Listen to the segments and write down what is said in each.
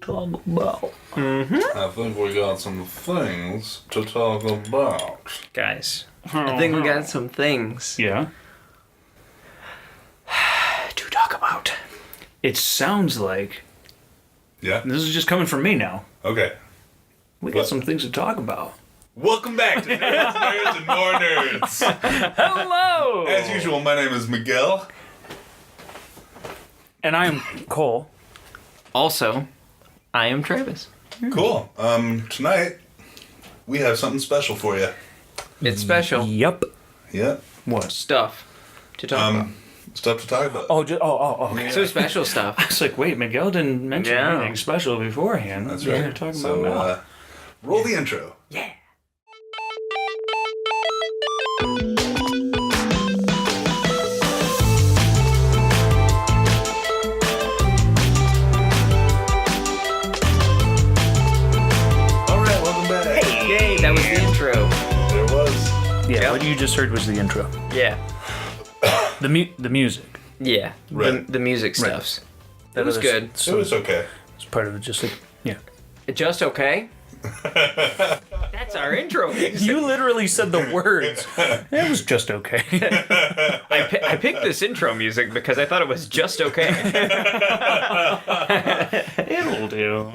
talk about. I think we got some things to talk about. Guys, I think we got some things Yeah. to talk about. It sounds like Yeah? this is just coming from me now. Okay. We got What? some things to talk about. Welcome back to Nerds, Nerds, and More Nerds. Hello. As usual, my name is Miguel. And I am Cole. Also, I am Travis. Cool. Tonight, we have something special for you. It's special Yep. Yeah. What? stuff to talk about. Stuff to talk about. Oh, okay. So special stuff. I was like, wait, Miguel didn't mention Yeah. anything special beforehand. That's What are right. you talking So, about now? roll the intro. Yeah. All right, welcome back. Yay, that was the intro. There was. Yeah, Yep. what you just heard was the intro. Yeah. The music. Yeah. Right. The music Right. stuffs. That was good. It So was okay. it's part of it, just like, yeah. Just okay? That's our intro. You literally said the words. It was just okay. I picked this intro music because I thought it was just okay. It'll do.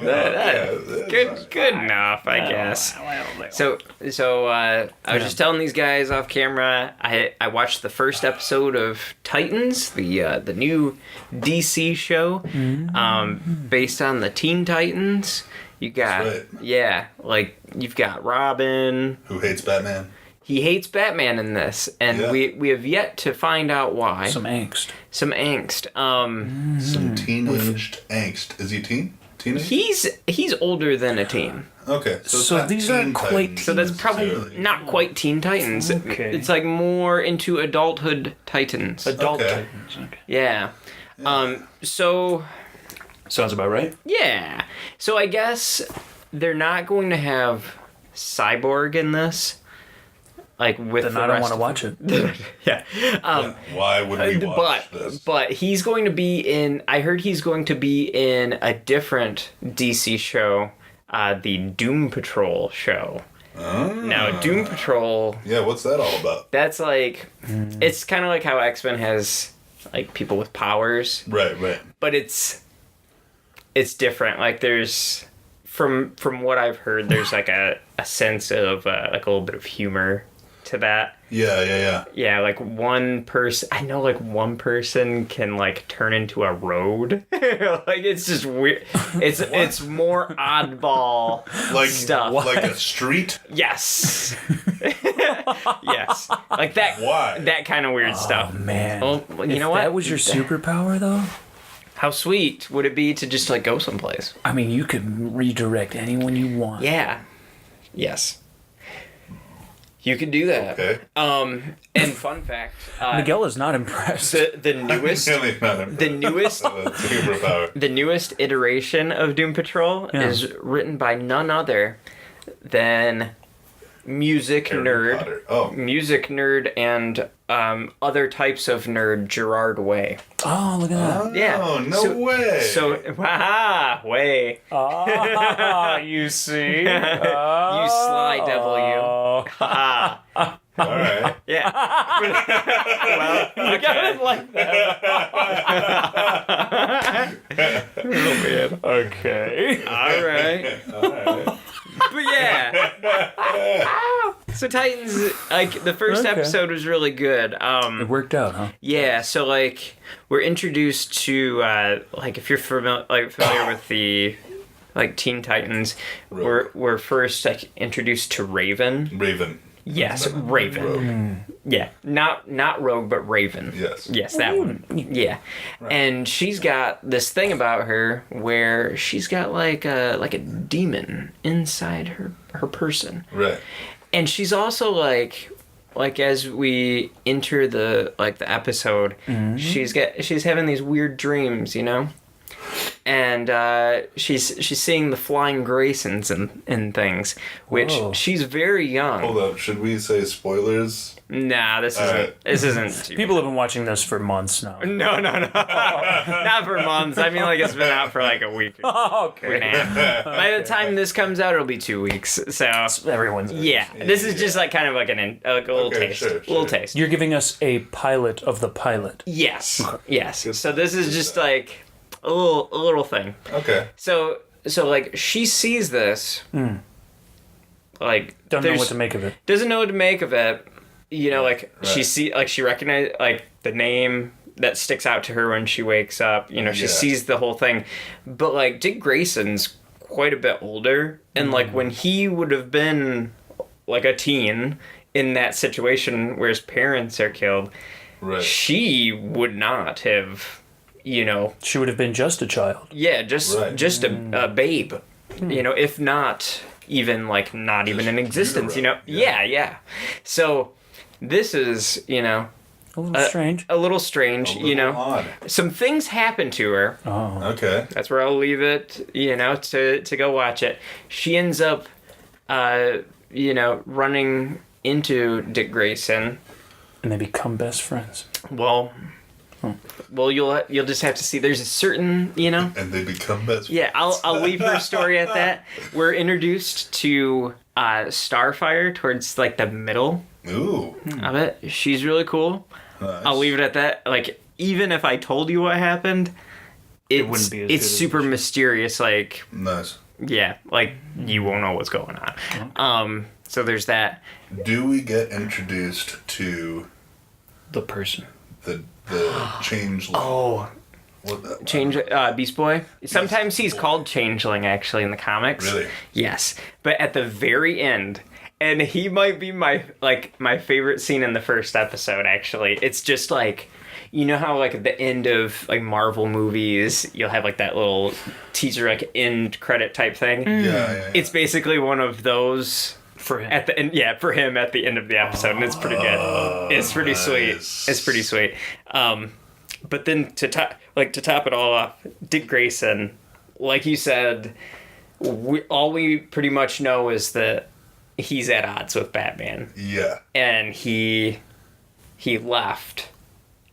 Good enough, I guess. So I was just telling these guys off camera. I watched the first episode of Titans, the new DC show, based on the Teen Titans. You got That's right. you've got Robin. Who hates Batman? He hates Batman in this, and Yeah. we have yet to find out why. Some angst. Some angst. Some teenaged angst. Is he teen? Teenage? He's older than a teen. Okay. So, it's So not these Teen aren't quite Titans So that's probably necessarily. not quite Teen Titans. Okay. It's like more into adulthood Titans. Adult Okay. Titans. Okay. Yeah. So Sounds about right. yeah. So I guess they're not going to have Cyborg in this. Like with Then the I don't rest want to of- watch it. Yeah. Yeah, why would we watch this? But he's going to be in. I heard he's going to be in a different DC show, the Doom Patrol show. Now, Doom Patrol, Yeah, what's that all about? that's like, it's kind of like how X-Men has like people with powers, Right. but it's different. Like there's from what I've heard, there's like a sense of like a little bit of humor to that. Yeah. Yeah, like one person, I know like one person can like turn into a road. Like it's just weird. It's more oddball Like stuff. like a street? Yes. Yes. Like that. Why? That kind of weird stuff. Oh, man. Well, you If know what? that was your superpower, though, How sweet would it be to just like go someplace? I mean, you could redirect anyone you want. Yeah. Yes. You could do that. Okay. And fun fact, Miguel is not impressed. the newest Really not impressed. the newest with a superpower. The newest iteration of Doom Patrol Yeah. is written by none other than music Harry nerd, Potter. Oh. music nerd, and other types of nerd, Gerard Way. Oh, look at that. Yeah. Oh, no So- way. So, Way. Ah, you see? You sly devil, you. Ah. All right. Yeah. Well, okay. like that. Okay. All right. But yeah. So Titans, like the first Okay. episode was really good. It worked out, huh? Yeah, so like we're introduced to like if you're familiar with the like Teen Titans, we're first like introduced to Raven. Raven. Yes, Raven. Rogue. Yeah, not Rogue, but Raven. Yes. Yes, that one. Yeah, and she's got this thing about her where she's got like a demon inside her person, Right. and she's also like as we enter the episode, she's having these weird dreams, you know, and she's seeing the flying Graysons and things, which Whoa. she's very young. Hold up, should we say spoilers? Nah, this isn't. People have been watching this for months now. No, not for months. I mean, like it's been out for like a week. Oh, Week and a half. By the time this comes out, it'll be 2 weeks. So Everyone's. yeah, this is just like kind of like a little Okay, taste, sure. little taste. You're giving us a pilot of the pilot. Yes, yes. Good So this is just like a little thing. Okay. So like she sees this, like Don't know there's- what to make of it. doesn't know what to make of it. You know, like Right. she recognized like the name that sticks out to her when she wakes up. You know, she Yeah. sees the whole thing, but like Dick Grayson's quite a bit older, and like when he would have been like a teen in that situation where his parents are killed, Right. she would not have, you know, She would have been just a child. yeah, just Right. a babe, you know, if not even like not even in existence, you know. Yeah. Yeah. So this is, you know, A little strange. a little strange, you know. Odd. Some things happen to her. Oh. Okay. That's where I'll leave it, you know, to go watch it. She ends up, you know, running into Dick Grayson. And they become best friends. Well, you'll just have to see. There's a certain, you know. And they become best Yeah, I'll leave her story at that. We're introduced to Starfire towards like the middle Ooh. of it. She's really cool. Nice. I'll leave it at that. Like even if I told you what happened, it's wouldn't be as good it's as super it should. mysterious. Like Nice. yeah, like you won't know what's going on. So there's that. Do we get introduced to The person. the changeling? Oh, What the, Change Beast Boy. Sometimes he's called Changeling actually in the comics. Really? Yes, but at the very end, and he might be my favorite scene in the first episode. Actually, it's just like, you know how like at the end of like Marvel movies, you'll have like that little teaser like end credit type thing. yeah. It's basically one of those. For him. At the end, yeah, for him at the end of the episode, and it's pretty good. It's pretty sweet. nice. It's pretty sweet. But then to top it all off, Dick Grayson, like you said, all we pretty much know is that he's at odds with Batman, Yeah. and he left,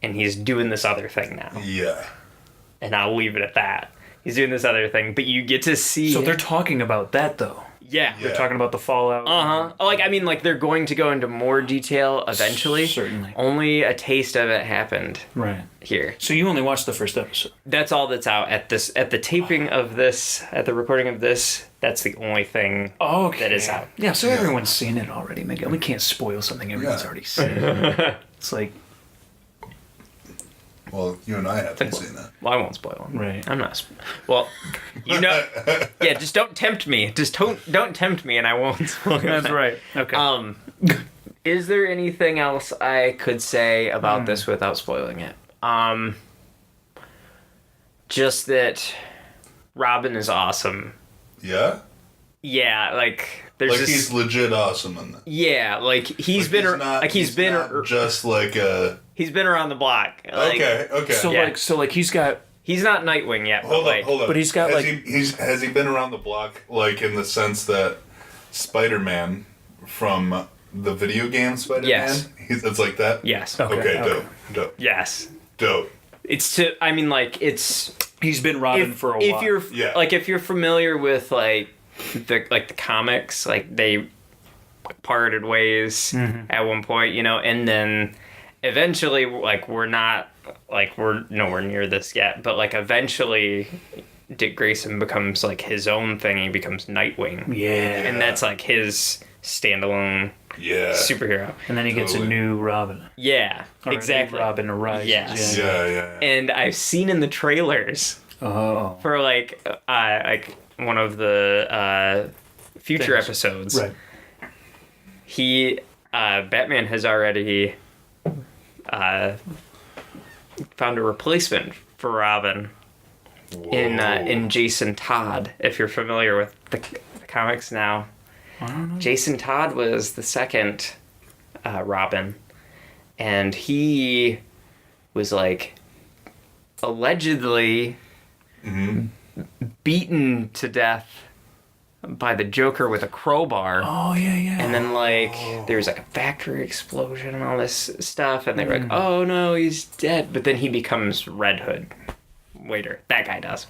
and he's doing this other thing now, Yeah. and I'll leave it at that. He's doing this other thing, but you get to see. So they're talking about that, though. yeah. Yeah. They're talking about the fallout. Like, I mean, like, they're going to go into more detail eventually. Certainly. Only a taste of it happened Right. here. So you only watched the first episode. That's all that's out at the taping of this, at the recording of this. That's the only thing Okay. that is out. Yeah, so everyone's seen it already, Miguel. We can't spoil something everyone's Yeah. already seen. It's like, Well, you and I haven't seen that. Well, I won't spoil them. right. I'm not. Well, you know, yeah. Just don't tempt me. Just don't tempt me, and I won't spoil That's them. right. Okay. Is there anything else I could say about this without spoiling it? Just that Robin is awesome. Yeah? Yeah, like there's Like this. he's legit awesome in that. Yeah, like he's been not he's been not just like a he's been around the block. Like, okay. so yeah. like he's got, he's not Nightwing yet. Hold but like, up. But he's got, has like- has he been around the block like in the sense that Spider-Man from the video game Spider-Man? Yes. It's like that? Yes. Okay, dope. Yes. Dope. It's to. I mean, like it's. he's been Robin for a while. If you're Yeah. like if you're familiar with like the comics, like they parted ways at one point, you know, and then eventually like we're nowhere near this yet, but like eventually Dick Grayson becomes like his own thing. He becomes Nightwing, Yeah. and that's like his standalone Yeah. superhero. And then he gets a Totally. new Robin. Yeah, Or a new exactly. Robin arises. Yes. Yeah. And I've seen in the trailers Oh. for like one of the future Things. episodes. Right. Batman has already found a replacement for Robin in Jason Todd. If you're familiar with the comics now, I don't know. Jason Todd was the second Robin, and he was like allegedly beaten to death by the Joker with a crowbar. Oh, yeah. And then, like, there's, like, a factory explosion and all this stuff. And they're like, oh, no, he's dead. But then he becomes Red Hood. Waiter. That guy does.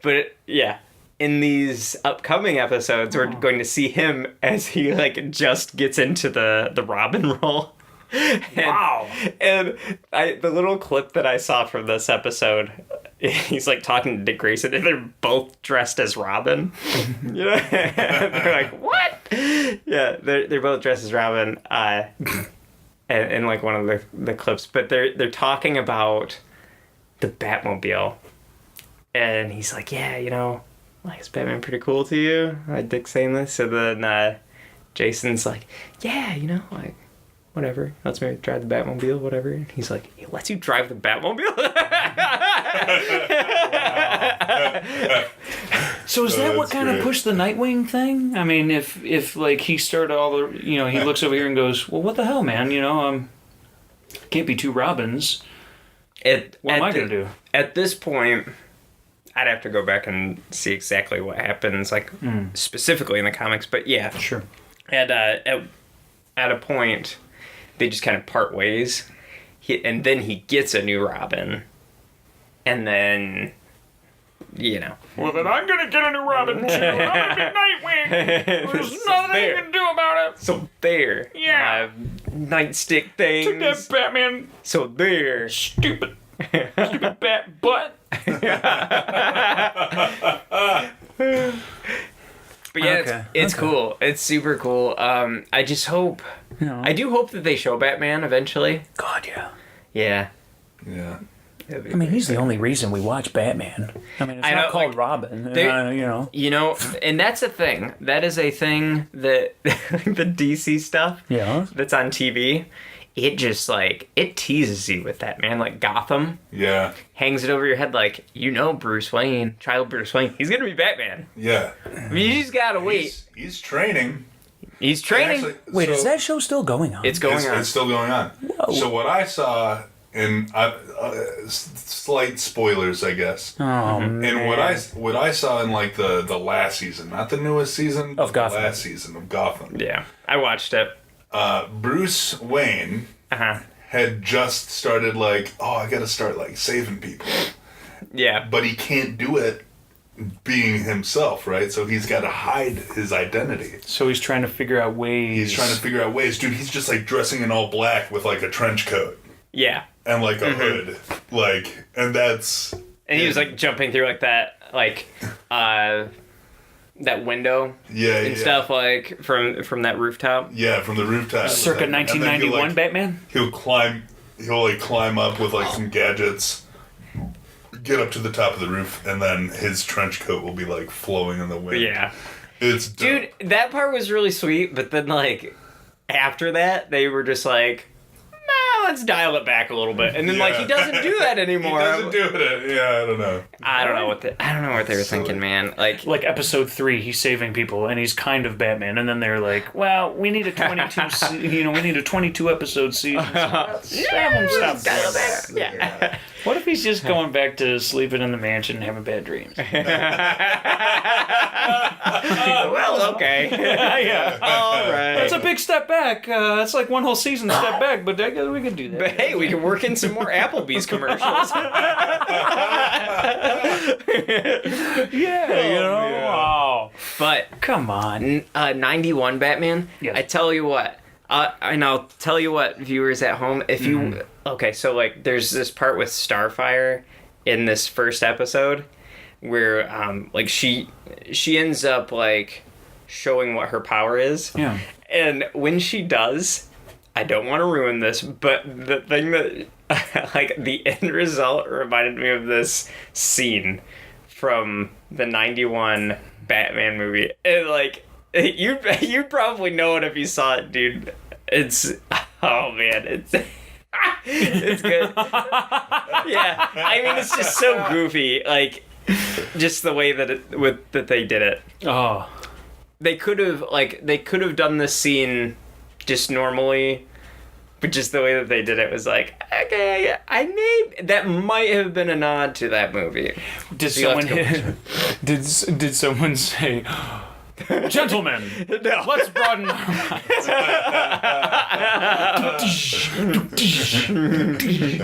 But, yeah. In these upcoming episodes, we're going to see him as he, like, just gets into the Robin role. Wow. And the little clip that I saw from this episode, he's like talking to Dick Grayson, and they're both dressed as Robin. You know, they're like, what? Yeah, they're both dressed as Robin. In like one of the clips, but they're talking about the Batmobile, and he's like, yeah, you know, like, is Batman pretty cool to you? Dick's saying this, and then Jason's like, yeah, you know, like, whatever, lets me drive the Batmobile, whatever. And he's like, he lets you drive the Batmobile? So is that what kind of pushed the Nightwing thing? I mean, if like he started all the, you know, he looks over here and goes, well, what the hell, man? You know, can't be two Robins. What am I going to do? At this point, I'd have to go back and see exactly what happens, like, specifically in the comics. But yeah. Sure. At a point, they just kind of part ways. And then he gets a new Robin. And then, you know. Well, then I'm going to get a new Robin, too. I'm going to be Nightwing. There's nothing you can do about it. So there. Yeah. Nightstick things. Took that Batman. So there. Stupid bat butt. But yeah, it's cool. It's super cool. I just hope... You know. I do hope that they show Batman eventually. God, yeah. Yeah. Yeah. I mean, he's the only reason we watch Batman. I mean, it's not called like, Robin, you know. You know, and that's a thing. That is a thing that the DC stuff that's on TV, it just, like, it teases you with that, man. Like, Gotham. Yeah. Hangs it over your head like, you know, Bruce Wayne, child Bruce Wayne, he's going to be Batman. Yeah. I mean, you just got to wait. He's training. He's training. Actually, wait, is that show still going on? It's going on. It's still going on. Whoa. So what I saw, and slight spoilers, I guess. Oh, man. And what I saw in, like, the last season, not the newest season, of Gotham. The last season of Gotham. Yeah, I watched it. Bruce Wayne had just started, like, I got to start, like, saving people. Yeah. But he can't do it being himself, right? So he's got to hide his identity. So he's trying to figure out ways. Dude, he's just, like, dressing in all black with, like, a trench coat. Yeah. And, like, a hood. Like, and that's... And he was, like, jumping through, like, that, like, that window and stuff, like, from that rooftop. Yeah, from the rooftop. Circa 1991 Batman? He'll climb up with, like, some gadgets, get up to the top of the roof, and then his trench coat will be, like, flowing in the wind. Yeah. It's dope. Dude, that part was really sweet, but then, like, after that, they were just like, let's dial it back a little bit. And then, like, he doesn't do that anymore. He doesn't do it. Yeah, I don't know. I don't know what they were thinking, man. Like episode 3, he's saving people, and he's kind of Batman. And then they're like, well, we need a 22 episode season. So yeah. What if he's just going back to sleeping in the mansion and having bad dreams? Well, okay. Yeah. All right. That's a big step back. That's like one whole season step back, but I guess we could do that. But hey, we can work in some more Applebee's commercials. Yeah, you know. Yeah. Wow. But come on. 91 Batman. Yes. I tell you what. And I'll tell you what, viewers at home, if you... Okay, so, like, there's this part with Starfire in this first episode where, like, she ends up, like, showing what her power is. Yeah. And when she does, I don't want to ruin this, but the thing that, like, the end result reminded me of this scene from the 91 Batman movie. And, like, you'd probably know it if you saw it, dude. It's... Oh, man. It's good. Yeah. I mean, it's just so goofy. Like, just the way that that they did it. Oh. They could have done this scene just normally, But just the way that they did it was like, okay, that might have been a nod to that movie. Did someone did someone say, "Gentlemen, let's broaden our minds"?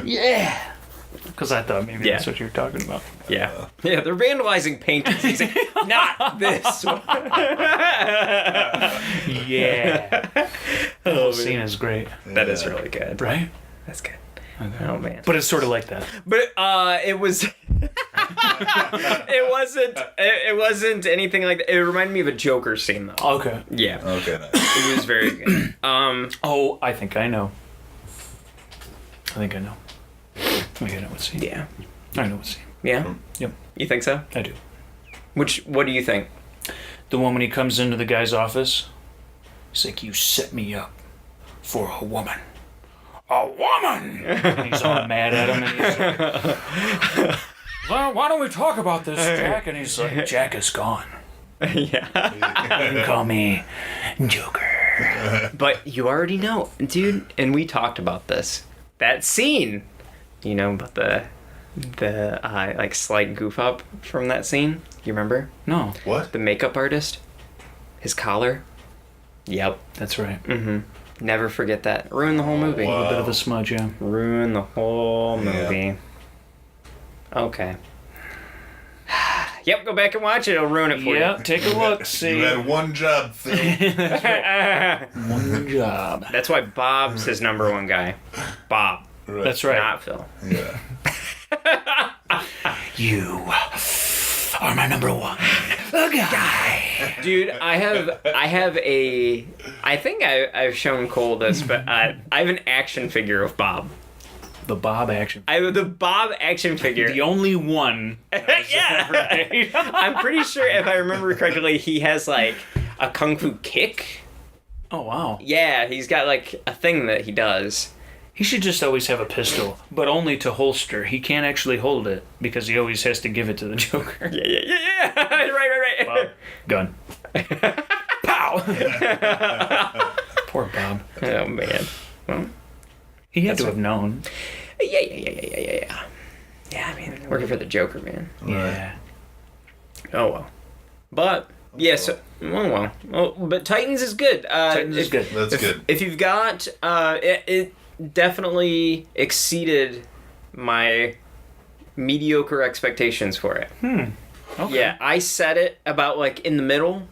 Yeah. Because I thought maybe that's what you were talking about. Yeah. Yeah, they're vandalizing paintings. He's like, not this one. Yeah. The whole scene is great. That is really good. Right? That's good. Okay. Oh, man. But it's sort of like that. But it was... it wasn't anything like that. It reminded me of a Joker scene, though. Okay. Yeah. Okay, nice. It was very good. Oh, I think I know. I think I know. I know what scene. Yeah. I know what scene. Yeah? Yep. You think so? I do. What do you think? The one when he comes into the guy's office, he's like, "You set me up for a woman." A woman! And he's all mad at him, and he's like, "Well, why don't we talk about this, Jack?" And he's like, "Jack is gone. Yeah. You can call me Joker." But you already know, dude, and we talked about this. That scene, you know, about the like slight goof up from that scene. You remember? No. What? The makeup artist, his collar. Yep. That's right. Mm-hmm. Never forget that. Ruin the whole movie. wow. A bit of a smudge, yeah. Ruin the whole movie. Yeah. Okay. Yep, go back and watch it. It'll ruin it for Yeah, you. take a look, see. You had one job, Phil. One job. That's why Bob's his number one guy. Bob. Right. That's right. Not Phil. Yeah. You are my number one guy. Dude, I think I've shown Cole this, but I have an action figure of Bob. The Bob action. I have the Bob action figure. The only one. Yeah. Right. I'm pretty sure if I remember correctly, he has like a kung fu kick. Oh, wow. Yeah, he's got like a thing that he does. He should just always have a pistol, but only to holster. He can't actually hold it because he always has to give it to the Joker. Yeah. right. Bob, gun. Pow! Poor Bob. Oh man. Well, He had to have known. yeah. Yeah, I mean, working for the Joker, man. Yeah. Oh well. But yeah, so but Titans is good. Titans is good. That's good. If you've got it definitely exceeded my mediocre expectations for it. Okay. Yeah, I set it about like in the middle,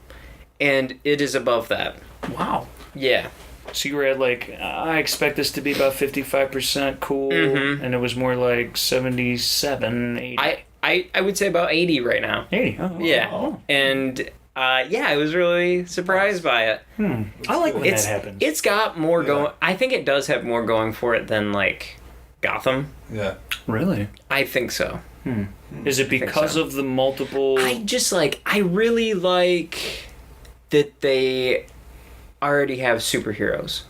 and it is above that. Wow. Yeah. So you were at like, I expect this to be about 55% cool, and it was more like 77, 80. I would say about 80 right now. 80. Oh, Yeah. Oh. And I was really surprised by it. I like when that happens. It's got more going. I think it does have more going for it than like Gotham. Yeah. Really? I think so. Is it because so. of the multiple... I really like that they already have superheroes.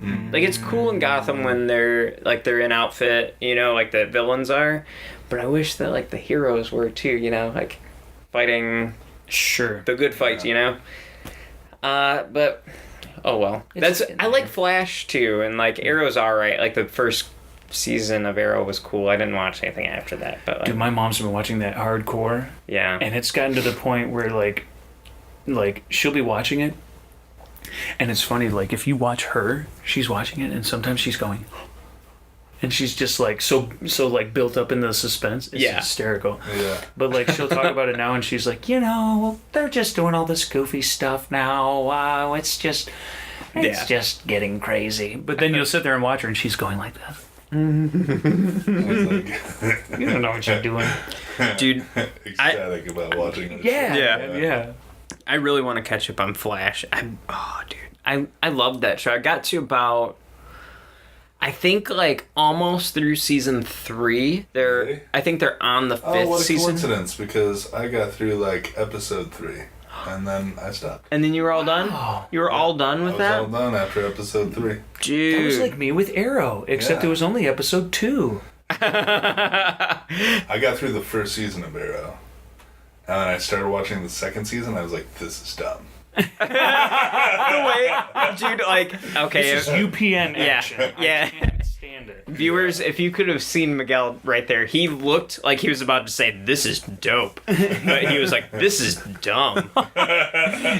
Like, it's cool in Gotham when they're in outfit, you know, like the villains are. But I wish that, like, the heroes were, too, you know, like, fighting Sure. the good fights, you know? But, oh, well. I like Flash, too, and, like, Arrow's alright. Like, the first season of Arrow was cool. I didn't watch anything after that, but, like... Dude, my mom's been watching that hardcore, Yeah. and it's gotten to the point where, like, she'll be watching it, and it's funny, like, if you watch her, she's watching it, and sometimes she's going... And she's just like so like built up in the suspense. It's hysterical. Yeah. But like she'll talk about it now, and she's like, you know, they're just doing all this goofy stuff now. It's just getting crazy. But then you'll sit there and watch her, and she's going like that. You don't know what you're doing, Dude. Ecstatic about watching it. Yeah. I really want to catch up on Flash. I love that show. I got to about... I think like almost through season 3. Really? I think they're on the 5th Oh, what a season. coincidence! Because I got through like episode 3, and then I stopped. And then you were all done. You were all done with I was all done after episode 3. Dude, That was like me with Arrow, except it was only episode 2. I got through the first season of Arrow, and then I started watching the second season. I was like, "This is dumb." dude, like, okay. This is UPN action. Yeah. I can't stand it. Viewers, if you could have seen Miguel right there, he looked like he was about to say, "This is dope," but he was like, "This is dumb."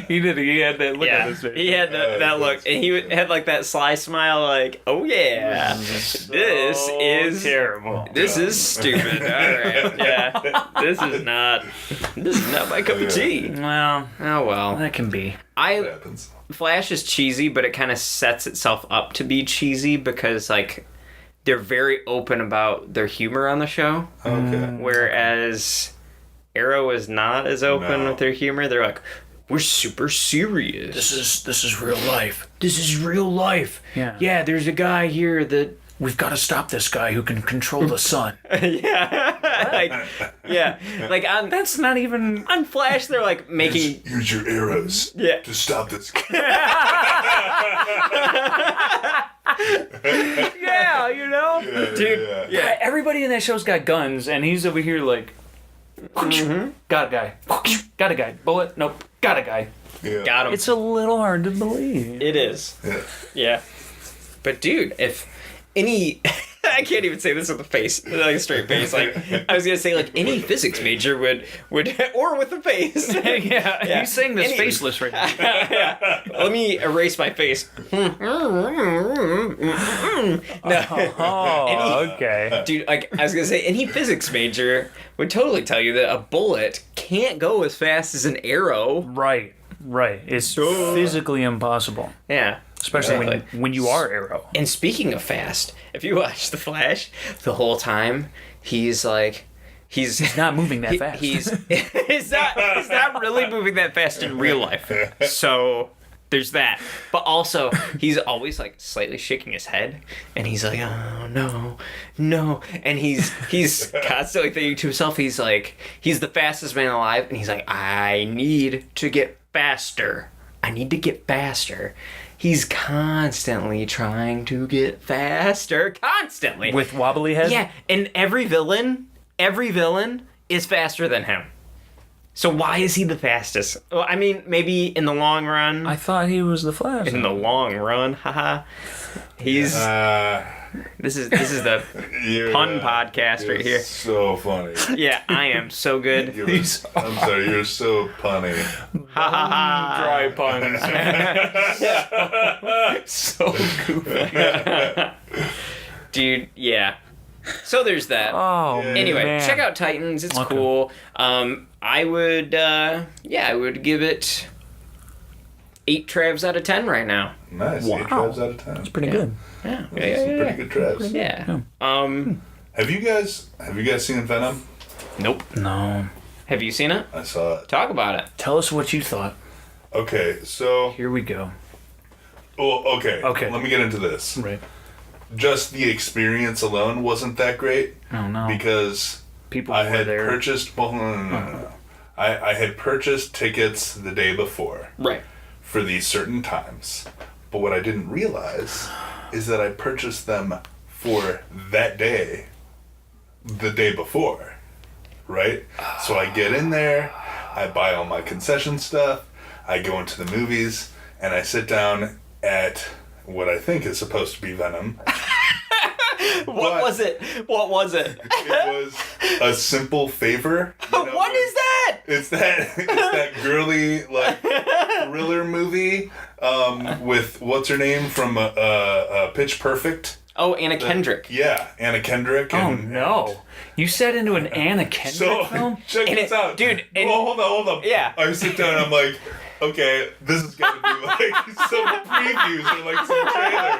He did. He had that look on his face. He had that look, and he had like that sly smile, like, "Oh yeah, this is terrible. This is stupid." All right, yeah, this is not my cup of tea. Well, Oh well, that can be. It happens. Flash is cheesy, but it kind of sets itself up to be cheesy because like they're very open about their humor on the show. Okay. Whereas Arrow is not as open No. with their humor. They're like, we're super serious. This is real life. This is real life. Yeah. There's a guy here that we've got to stop. This guy who can control the sun. Like on That's not even. on Flash, they're like making Use your arrows to stop this. Yeah, you know, dude. Yeah, everybody in that show's got guns, and he's over here like, got a guy, got a guy, bullet, nope, got a guy. Yeah. Got him. It's a little hard to believe. It is. Yeah. Yeah. But dude, if any I can't even say this with a face, like a straight face. Like I was gonna say, like any physics major would or with a face. Yeah, he's saying this faceless right now. Yeah. Let me erase my face. No. Oh, okay. Dude, like I was gonna say, any physics major would totally tell you that a bullet can't go as fast as an arrow. Right. It's physically impossible. Yeah. Especially when you are Arrow. And speaking of fast, if you watch The Flash, the whole time he's not moving that fast. He's not really moving that fast in real life. So there's that. But also he's always like slightly shaking his head, and he's like, oh no, and he's constantly thinking to himself, he's like, he's the fastest man alive, and he's like, I need to get faster. He's constantly trying to get faster. Constantly. With wobbly head? Yeah, and every villain is faster than him. So why is he the fastest? Well, I mean, maybe in the long run. I thought he was the Flash. In the long run, haha. He's... This is the pun podcast right here. So funny. Yeah, I am so good. I'm sorry, you're so punny. Ha ha ha. Dry puns. So goofy. Dude, yeah. So there's that. Oh, Anyway, man. check out Titans. It's Okay. cool. I would give it 8 Travs out of 10 right now. Nice. Wow. 8 Travs out of 10. It's pretty good. Yeah. That's some pretty good Travs. Yeah. Have you guys seen Venom? Nope. No. Have you seen it? I saw it. Talk about it. Tell us what you thought. Okay, so Here we go. well, okay. Okay. Let me get into this. Right. Just the experience alone wasn't that great Oh, no. because People I were had there. purchased. Well, no. I had purchased tickets the day before Right. for these certain times, but what I didn't realize is that I purchased them for that day, the day before, right? So I get in there, I buy all my concession stuff, I go into the movies, and I sit down at what I think is supposed to be Venom. What was it? It was A Simple Favor. What is that? It's that girly like thriller movie with what's her name from Pitch Perfect. Oh, Anna Kendrick. Yeah, Anna Kendrick. Oh, And, no. You set into an Anna Kendrick So film? check And this out, dude, and- well, hold on. Yeah. I sit down and I'm like, okay, this is gonna be like some previews or like some trailer,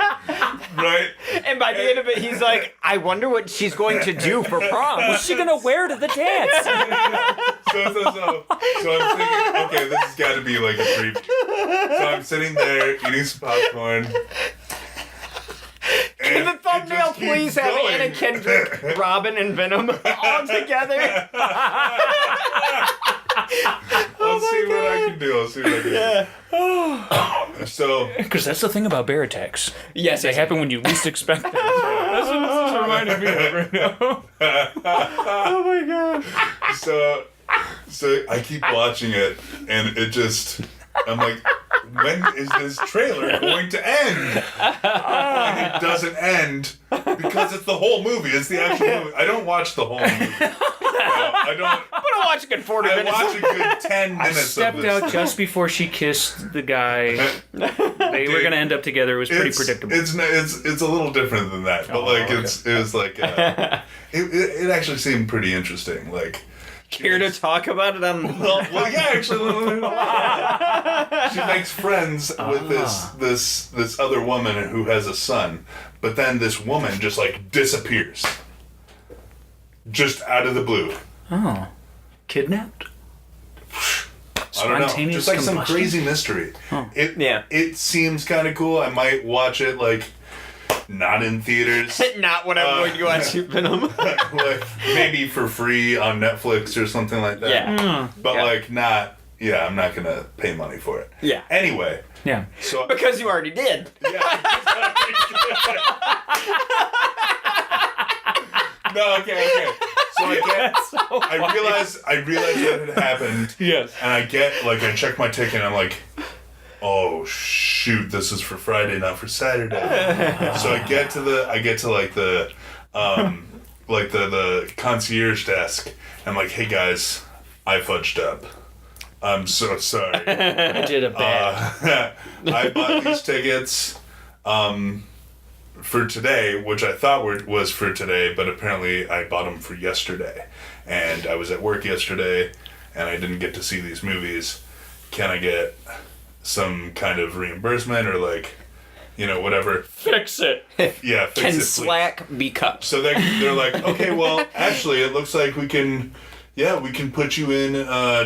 right? And by the end of it, he's like, I wonder what she's going to do for prom. What's she going to wear to the dance? So I'm thinking, okay, this has got to be like a preview. So I'm sitting there eating some popcorn. In the thumbnail, please have Anna Kendrick, Robin, and Venom all together. I'll see what I can do. Yeah. So Because that's the thing about bear attacks. Yes, They happen when you least expect them. That's what this is reminding me of right now. Oh my god. so I keep watching it, and it just I'm like, when is this trailer going to end? And it doesn't end because it's the whole movie. It's the actual movie. I don't watch the whole movie. I don't. I'm gonna watch a good 40 minutes. I watch a good 10 minutes I of this. stepped out just before she kissed the guy. They were gonna end up together. It was pretty predictable. It's a little different than that, but like okay. it was like it actually seemed pretty interesting. Like, Care to talk about it on? well, yeah, actually, she makes friends with this other woman who has a son, but then this woman just like disappears, just out of the blue. Oh, kidnapped? I don't know, just like some crazy mystery. Oh. It seems kind of cool. I might watch it like. Not in theaters. Not when I'm going to watch Venom. Like maybe for free on Netflix or something like that. Yeah. But like not. Yeah, I'm not gonna pay money for it. Yeah. Anyway. Yeah. So because you already did. Yeah. No. Okay. So I realize what had happened. Yes. And I check my ticket and I'm like, oh shoot, this is for Friday, not for Saturday. So I get to the concierge desk. And I'm like, hey guys, I fudged up. I'm so sorry. I did a bad. I bought these tickets for today, which I thought was for today, but apparently I bought them for yesterday. And I was at work yesterday, and I didn't get to see these movies. Can I get some kind of reimbursement or like, whatever? Fix it. Yeah, fix it, Can please. slack be cut? So they're like, okay, well, actually, it looks like we can put you in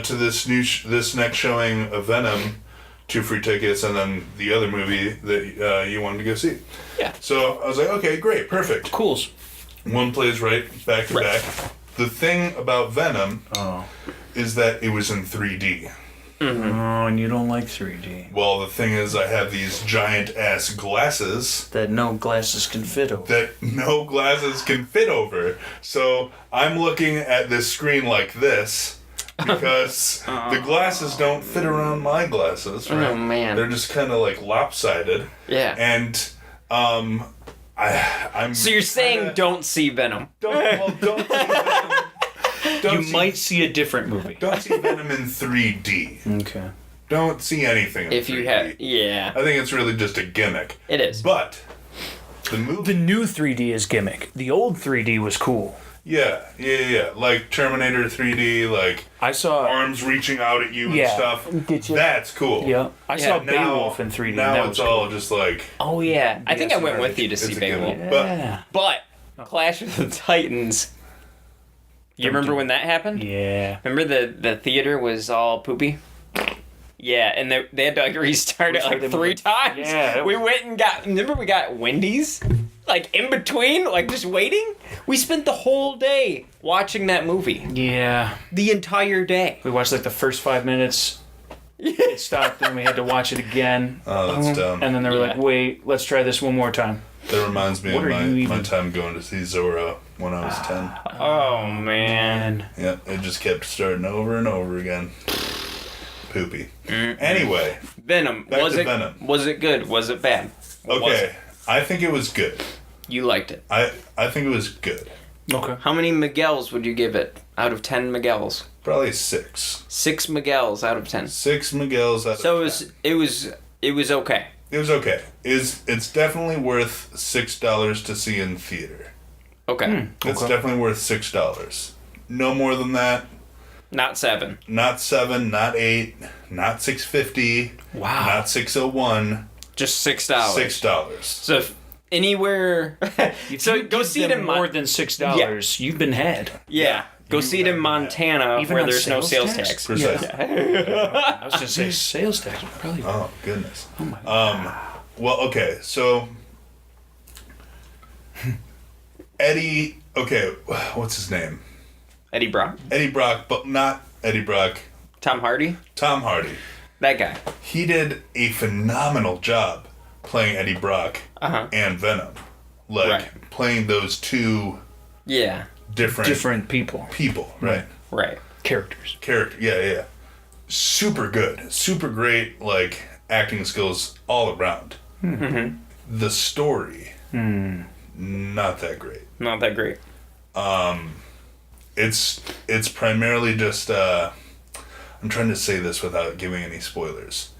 to this next showing of Venom, 2 free tickets, and then the other movie that you wanted to go see. Yeah. So I was like, okay, great, perfect. Cools. One plays right back to back. The thing about Venom is that it was in 3D. Mm-hmm. Oh, and you don't like 3D. Well, the thing is, I have these giant ass glasses that no glasses can fit over. So I'm looking at this screen like this because the glasses don't fit around my glasses. Right? Oh man, they're just kind of like lopsided. Yeah. And I'm. So you're saying don't see Venom? Don't see Venom. You might see a different movie. Don't see Venom in 3D. Okay. Don't see anything in 3D. If you have, yeah. I think it's really just a gimmick. It is. But the movie. The new 3D is gimmick. The old 3D was cool. Yeah. Like Terminator 3D, like I saw arms reaching out at you and stuff. Get you. That's cool. Yeah. I saw Now- Beowulf in 3D. Now that it's was all cool. just like. Oh yeah. I think I went it's with you to it's see a Beowulf. gimmick. Yeah. But Clash of the Titans. You remember when that happened? Yeah. Remember the theater was all poopy? Yeah, and they had to like restart it like 3 times. Yeah. We went and we got Wendy's? Like in between, like just waiting? We spent the whole day watching that movie. Yeah. The entire day. We watched like the first 5 minutes. It stopped, and we had to watch it again. Oh, that's dumb. And then they were like, wait, let's try this one more time. That reminds me What of are you my even- time going to see Zorro when I was 10. Oh man. Yep, it just kept starting over and over again. Poopy. Anyway, Venom. Back Was to it Venom. Was it good? Was it bad? What was okay, it? I think it was good. You liked it. I think it was good. Okay. How many Miguels would you give it out of 10 Miguels? Probably 6. 6 Miguels out of 10. 6 Miguels out So of 10. it was okay. It was okay. It's definitely worth $6 to see in theater. Okay. It's definitely worth $6. No more than that. Not 7. Not 7. Not 8. Not $6.50. Wow. Not $6.01. Just $6. $6. So if anywhere so You go give see it them in more than $6. You've been had. Yeah. Go You see it in have Montana Even where on there's no sales sales tax? tax. Precisely. I was gonna say sales tax. Probably. Oh, goodness. Oh my. Well, okay, so Eddie, okay, what's his name? Eddie Brock. Eddie Brock, but not Eddie Brock. Tom Hardy. Tom Hardy. That guy. He did a phenomenal job playing Eddie Brock and Venom. Like, playing those two Yeah. different Different people. people, right? Right. Characters. Yeah. super good, super great, like, acting skills all around. Mm-hmm. The story, not that great. Not that great. It's primarily just, I'm trying to say this without giving any spoilers.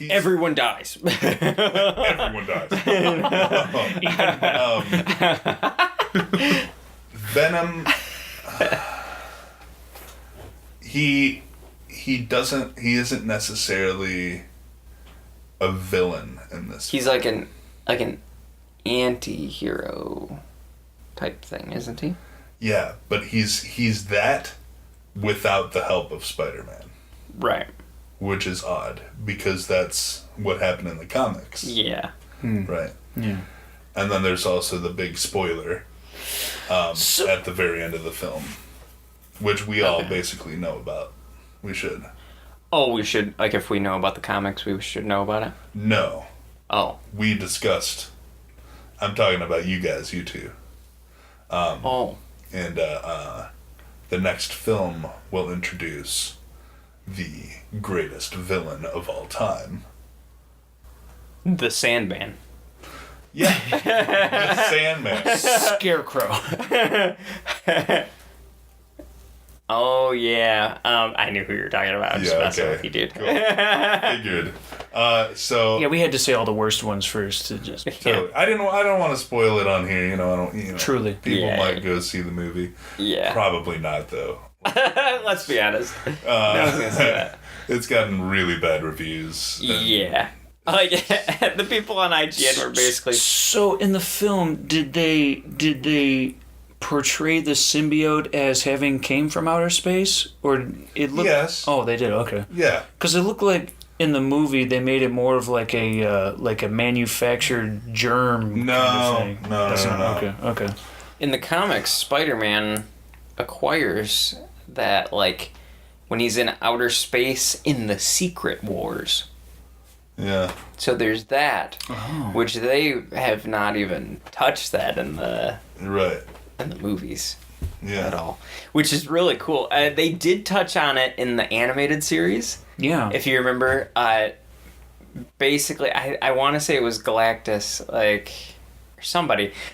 Everyone dies. Everyone dies. Venom, he isn't necessarily a villain in this. He's like an anti-hero type thing, isn't he? Yeah, but he's that without the help of Spider-Man. Right. Which is odd, because that's what happened in the comics. Yeah. Right. Yeah. And then there's also the big spoiler at the very end of the film, which we all basically know about. We should. Oh, we should, like, if we know about the comics, we should know about it? No. Oh. We discussed. I'm talking about you guys, you two. And the next film will introduce the greatest villain of all time. The Sandman. Yeah. The Sandman. Scarecrow. Oh, yeah. I knew who you were talking about. I'm just messing with you, dude. Cool. Figured. Yeah, we had to say all the worst ones first to just. So I don't want to spoil it on here. You know, Truly. People might go see the movie. Yeah. Probably not though. Let's be honest. No one's gonna say that. It's gotten really bad reviews. Yeah. Like the people on IGN were basically. So in the film, did they portray the symbiote as having came from outer space, or it looked? Yes. Oh, they did. Okay. Yeah. Because it looked like in the movie they made it more of like a manufactured germ. No. Kind of thing. No. Okay. In the comics, Spider-Man acquires that, like, when he's in outer space in the Secret Wars. Yeah. So there's that, which they have not even touched that in the movies at all, which is really cool. They did touch on it in the animated series. Yeah. If you remember, basically, I want to say it was Galactus, like, or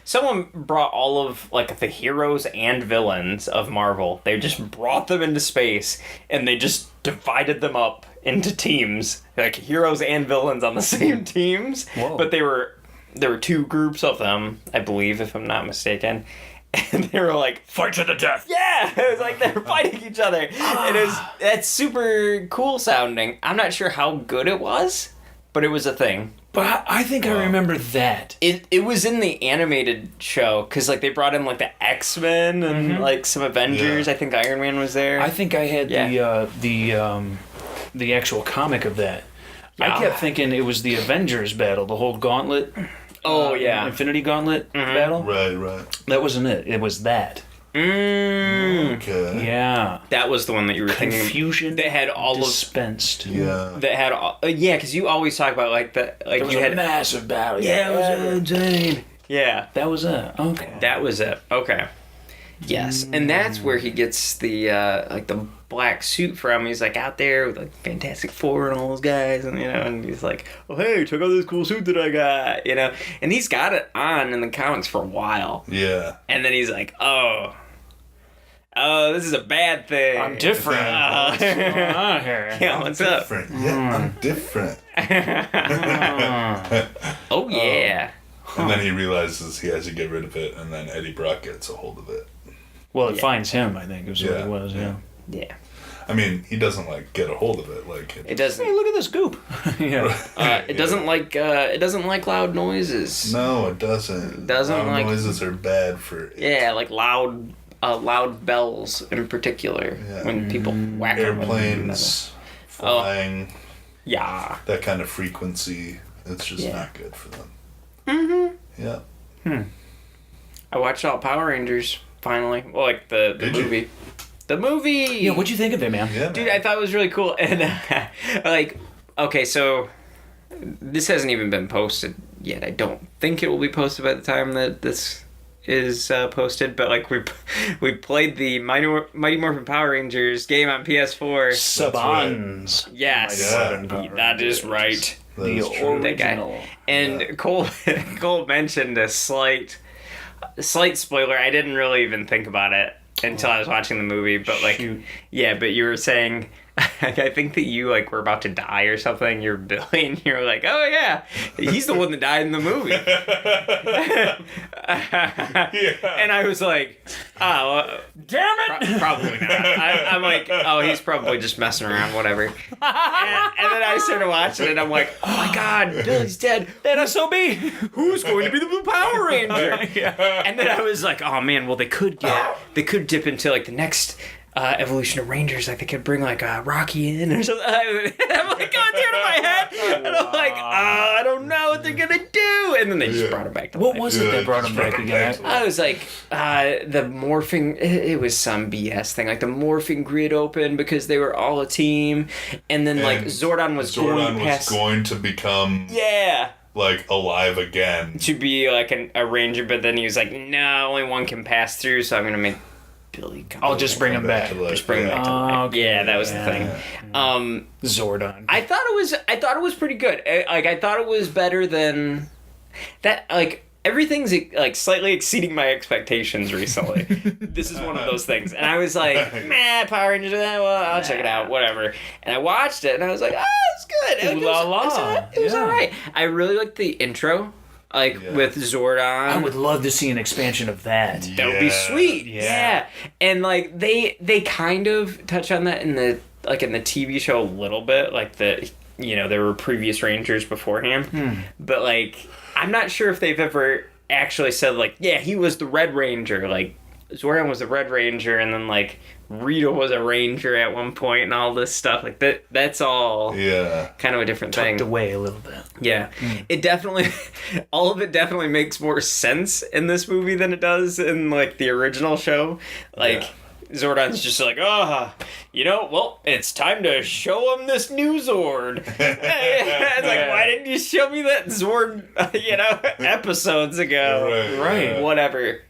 someone brought all of, like, the heroes and villains of Marvel. They just brought them into space, and they just divided them up into teams, like heroes and villains on the same teams. Whoa. But there were two groups of them, I believe, if I'm not mistaken. And they were like, fight to the death. Yeah, it was like they were fighting each other. And that's super cool sounding. I'm not sure how good it was, but it was a thing. But I think I remember that. It was in the animated show, because, like, they brought in, like, the X-Men and like some Avengers. Yeah. I think Iron Man was there. I think I had the actual comic of that. Yeah. I kept thinking it was the Avengers battle, the whole gauntlet. Oh, yeah. Infinity Gauntlet battle. Right. That wasn't it. It was that. Okay. Yeah. That was the one that you were thinking. Confusion. That had all dispensed. Yeah. That had all. Yeah, because you always talk about, like, the like There was you a had massive battle. Yeah, it was insane. Yeah, That was it. Okay. that was it. Okay. Yes, and that's where he gets the like the black suit from. He's like out there with, like, Fantastic Four and all those guys, and and he's like, "Oh, hey, check out this cool suit that I got," and he's got it on in the comics for a while. Yeah. And then he's like, "Oh, this is a bad thing. I'm different. What's going on here? Yeah, what's up? Different. Yeah, I'm different. Oh yeah." And then he realizes he has to get rid of it, and then Eddie Brock gets a hold of it. Well, it finds him, I think, is what it was, yeah. Yeah. I mean, he doesn't, like, get a hold of it. Like, It doesn't. Hey, look at this goop. Yeah. It doesn't like. It doesn't like loud noises. No, it doesn't. Doesn't Loud like- noises are bad for it. Yeah, like loud bells in particular. Yeah. When people whack them. Airplanes, flying, Yeah. that kind of frequency. It's just Yeah. not good for them. Yeah. I watched all Power Rangers finally. Well, like the Did you? movie. The movie. Yeah, what'd you think of it, man? Yeah, Dude, man. I thought it was really cool. And like, okay, so this hasn't even been posted yet. I don't think it will be posted by the time that this is posted, but like we played the Mighty Morphin Power Rangers game on PS4. Sabans. Yes, that is right. The original. And Cole mentioned a slight spoiler. I didn't really even think about it until I was watching the movie, but like, but you were saying, I think that you like were about to die or something. You're Billy, and you're like, oh yeah, he's the one that died in the movie. And I was like, oh, damn it! Probably not. I'm like, oh, he's probably just messing around, whatever. And then I started watching it. I'm like, oh my god, Billy's dead. That SOB. Who's going to be the Blue Power Ranger? And then I was like, oh man, well they could dip into like the next evolution of Rangers. I think I'd bring like Rocky in or something. I'm like going through to my head, and I'm like, I don't know what they're gonna do. And then they just brought him back to life. What was it that brought him back again? I was like, the morphing. It was some BS thing. Like the morphing grid opened because they were all a team, and then like Zordon was going to become like alive again to be like a ranger, but then he was like, no, only one can pass through, so I'm gonna make Billy come. I'll just bring him back. Just bring him back to life. Okay. Yeah, that was the thing. Zordon. I thought it was pretty good. I thought it was better than that. Like everything's like slightly exceeding my expectations recently. This is one of those things, and I was like, Power Rangers. Well, I'll check it out, whatever. And I watched it, and I was like, it's good. Ooh la la. It was all right. I really liked the intro. With Zordon. I would love to see an expansion of that. That would be sweet. Yeah. And like they kind of touch on that in the TV show a little bit, like there were previous Rangers beforehand. But like I'm not sure if they've ever actually said like, yeah, he was the Red Ranger, like Zordon was the Red Ranger, and then like Rita was a ranger at one point and all this stuff. Like that's all kind of a different thing. Tucked away a little bit. Yeah. It definitely, all of it definitely makes more sense in this movie than it does in like the original show. Like Zordon's just like, well, it's time to show him this new Zord. It's like, why didn't you show me that Zord, episodes ago? Right. Whatever,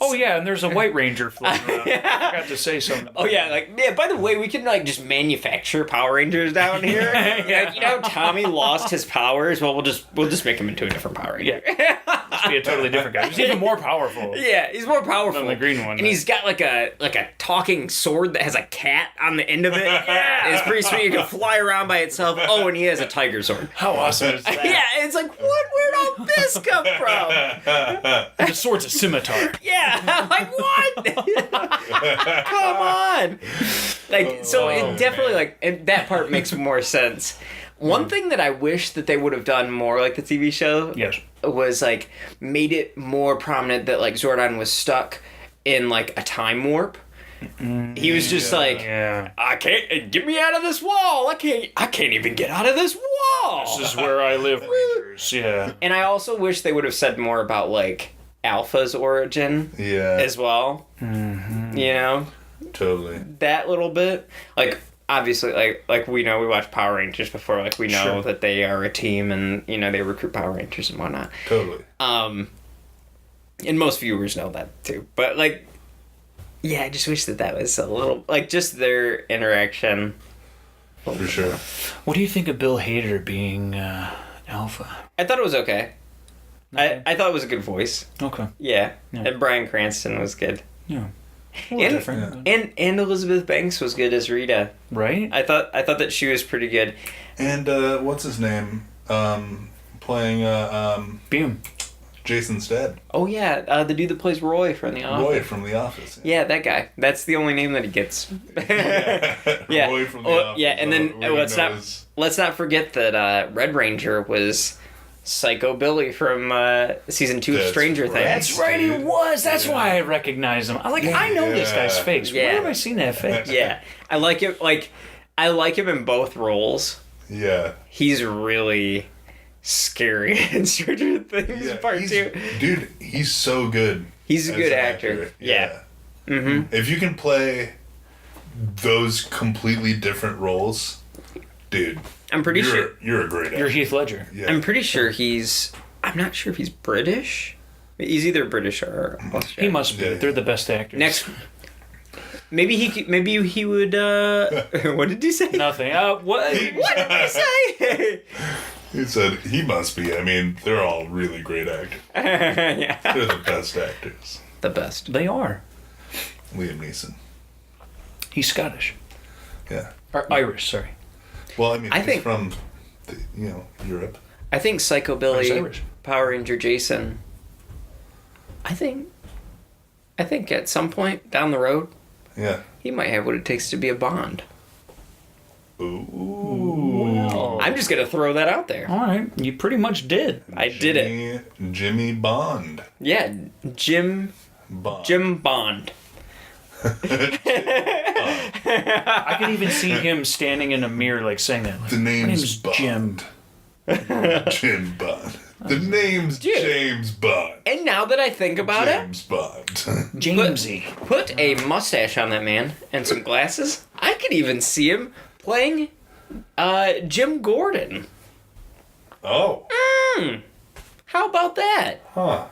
Oh yeah, and there's a White Ranger floating around. I forgot to say something. Oh yeah, by the way, we can like just manufacture Power Rangers down here. Like, Tommy lost his powers. Well, we'll just make him into a different Power Ranger. Yeah. Just be a totally different guy. He's even more powerful. Yeah, he's more powerful than the green one. And he's got like a talking sword that has a cat on the end of it. It's pretty sweet. It can fly around by itself. Oh, and he has a tiger sword. How awesome is that? Yeah, it's like, where'd all this come from? The sword's a scimitar. Yeah, I'm like, what? Come on. Like, so it definitely, and that part makes more sense. One thing that I wish that they would have done more, like the TV show, was, like, made it more prominent that, like, Zordon was stuck in, like, a time warp. He was just I can't, get me out of this wall. I can't even get out of this wall. This is where I live, Rangers. Yeah. And I also wish they would have said more about, like, Alpha's origin as well. Mm-hmm. Totally. That little bit. Like, obviously, like we know, we watched Power Rangers before. Like, we know that they are a team and, they recruit Power Rangers and whatnot. Totally. And most viewers know that, too. But, like, I just wish that was a little, like, just their interaction. For sure. What do you think of Bill Hader being Alpha? I thought it was okay. I thought it was a good voice. Okay. Yeah. And Bryan Cranston was good. Yeah. And Elizabeth Banks was good as Rita. Right? I thought that she was pretty good. And what's his name? Playing Beam. Jason's dad. Oh yeah, the dude that plays Roy from The Office. Roy from The Office. Yeah, that guy. That's the only name that he gets. Roy from The Office. Yeah, and then let's not forget that Red Ranger was Psycho Billy from season 2 of Stranger Things. That's right, he was. That's why I recognize him. I know this guy's face. Where have I seen that face? Yeah, I like him. I like him in both roles. Yeah, he's really scary in Stranger Things Part 2. Dude, he's so good. He's a good actor. Yeah. Mm-hmm. If you can play those completely different roles, dude, I'm pretty sure you're a great actor. You're Heath Ledger. Yeah. I'm pretty sure I'm not sure if he's British. He's either British or Australian. He must be. Yeah. They're the best actors. Next, maybe he would. What did he say? Nothing. What? What did he say? He said he must be. I mean, they're all really great actors. Yeah, They're the best actors. the best. They are. Liam Neeson. He's Scottish. Yeah. Or Irish, sorry. Well, I mean, I he's think- from, Europe. I think He's Psychobilly, Irish. Power Ranger Jason. I think at some point down the road, Yeah. he might have what it takes to be a Bond. Ooh. I'm just gonna throw that out there. All right. You pretty much did. I did it. Jimmy Bond. Yeah, Jim Bond. Bond. I could even see him standing in a mirror, like saying that. Like, The my name's name's Jim. Jim Bond. The name's Dude. James Bond. And now that I think about James Bond. Jamesy. it, put a mustache on that man and some glasses. I could even see him playing Jim Gordon. Oh. How about that? Huh.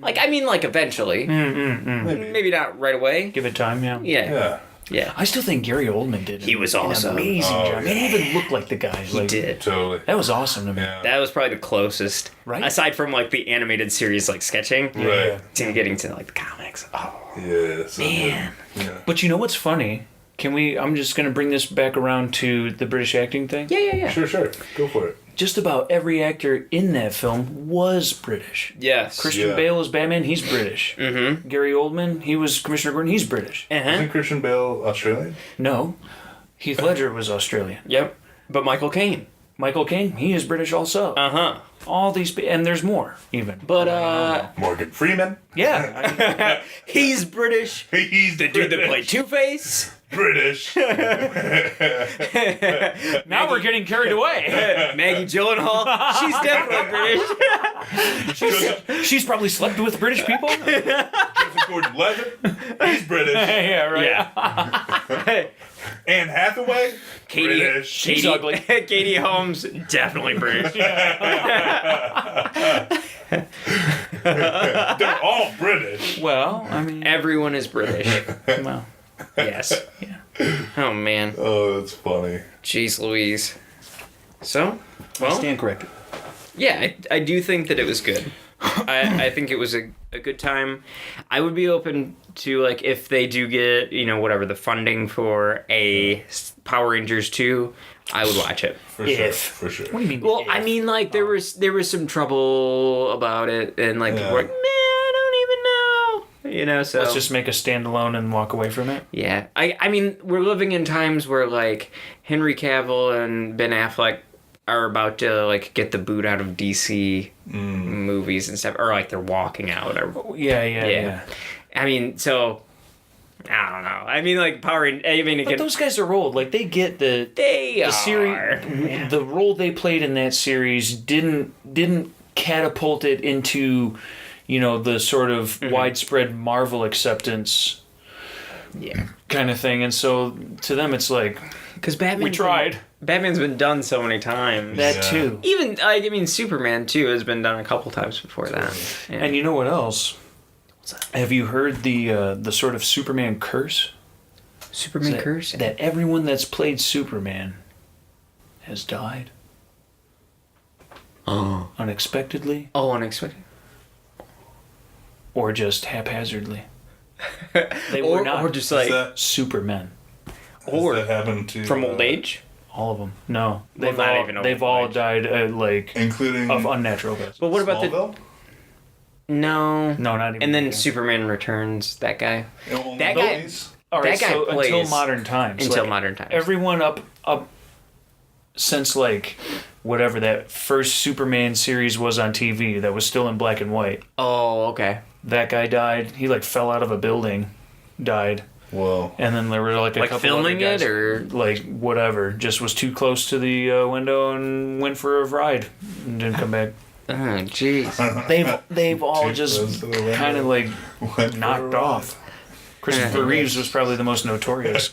Like, I mean, like, eventually. Maybe. Maybe not right away. Give it time, yeah. Yeah. Yeah. I still think Gary Oldman did. He was awesome. An amazing Oh, job. He didn't even look like the guy. He did. Totally. That was awesome to me. Yeah. That was probably the closest. Right? Aside from, like, the animated series, like, sketching. Right. To him getting to, like, the comics. Oh, Yeah. So man. Yeah. But you know what's funny? I'm just going to bring this back around to the British acting thing. Yeah. Sure. Go for it. Just about every actor in that film was British. Yes. Christian Yeah. Bale as Batman, he's British. Mm-hmm. Gary Oldman, he was Commissioner Gordon, he's British. Uh-huh. Isn't Christian Bale Australian? No, Heath Ledger was Australian. Yep. But Michael Caine. Michael Caine, he is British also. Uh-huh. All these, and there's more even. But, Morgan Freeman. Yeah, he's British. He's The dude that played Two-Face. British. now we're getting carried away. Maggie Gyllenhaal. She's definitely British. She's probably slept with British people. Joseph Gordon-Levitt. He's British. Yeah, right. Yeah. Anne Hathaway. Katie, British. She's ugly. Katie Holmes, definitely British. They're all British. Well, I mean, Everyone is British. well, Yes. yeah. Oh, man. Oh, that's funny. Jeez Louise. So, well, Stand corrected. yeah, I do think that it was good. I think it was a good time. I would be open to, like, if they do get, whatever, the funding for a Power Rangers 2, I would watch it. For sure. If. For sure. What do you mean? Well, if? I mean, like, there was some trouble about it, and, like, people were like, man, I don't even know. So Let's just make a standalone and walk away from it. yeah. I mean, we're living in times where, like, Henry Cavill and Ben Affleck are about to, like, get the boot out of DC movies and stuff, or, like, they're walking out. Or, Yeah. I mean, so, I don't know. I mean, like, But again, those guys are old. Like, they get the series. The role they played in that series didn't catapult it into, the sort of widespread Marvel acceptance. Yeah. Kind of thing. And so to them, it's like, Because Batman. we tried. Batman's been done so many times. That Yeah. too. Even, I mean, Superman, too, has been done a couple times before that. Yeah. And you know what else? Have you heard the sort of Superman curse? Superman that, curse? that everyone that's played Superman has died Oh. unexpectedly Oh, unexpected. or just haphazardly. They were not Or just like, Does Supermen. or that happen to from old age? All of them. No, Well, not even they've old all age. died including of unnatural deaths. But what about Smallville? No. No, not even. And then that. Superman Returns, that guy. Only That guy- those? All right, that guy so until plays modern times. Until like, modern times. Everyone up since like whatever that first Superman series was on TV that was still in black and white. Oh, okay. That guy died. He like fell out of a building, died, Whoa. and then there were like a Like couple filming other guys, it, or? like whatever, just was too close to the window and went for a ride and didn't come back. Oh, jeez. They've all Too just close to the window. kind of like Went for knocked a off. Christopher Reeves was probably the most notorious.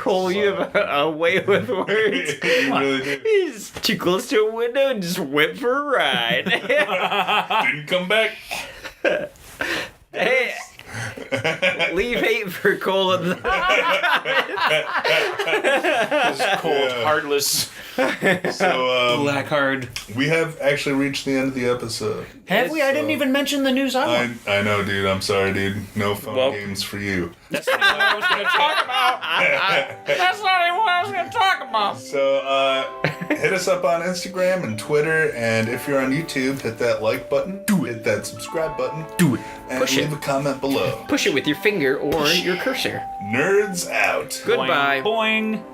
Cole, you have a way with words. You really do. He's too close to a window and just went for a ride. Didn't come back. Hey, leave hate for Cole in the This cold, heartless, So, black hard. we have actually reached the end of the episode. Have we? I didn't even mention the news I want. I know, dude. I'm sorry, dude. No phone games for you. That's not even what I was going to talk about. That's not even what I was going to talk about. So, hit us up on Instagram and Twitter, and if you're on YouTube, hit that like button. Hit that subscribe button. Do it. And Push leave it. a comment below. Push it with your finger or your cursor. Nerds out. Goodbye. Boing. Boing.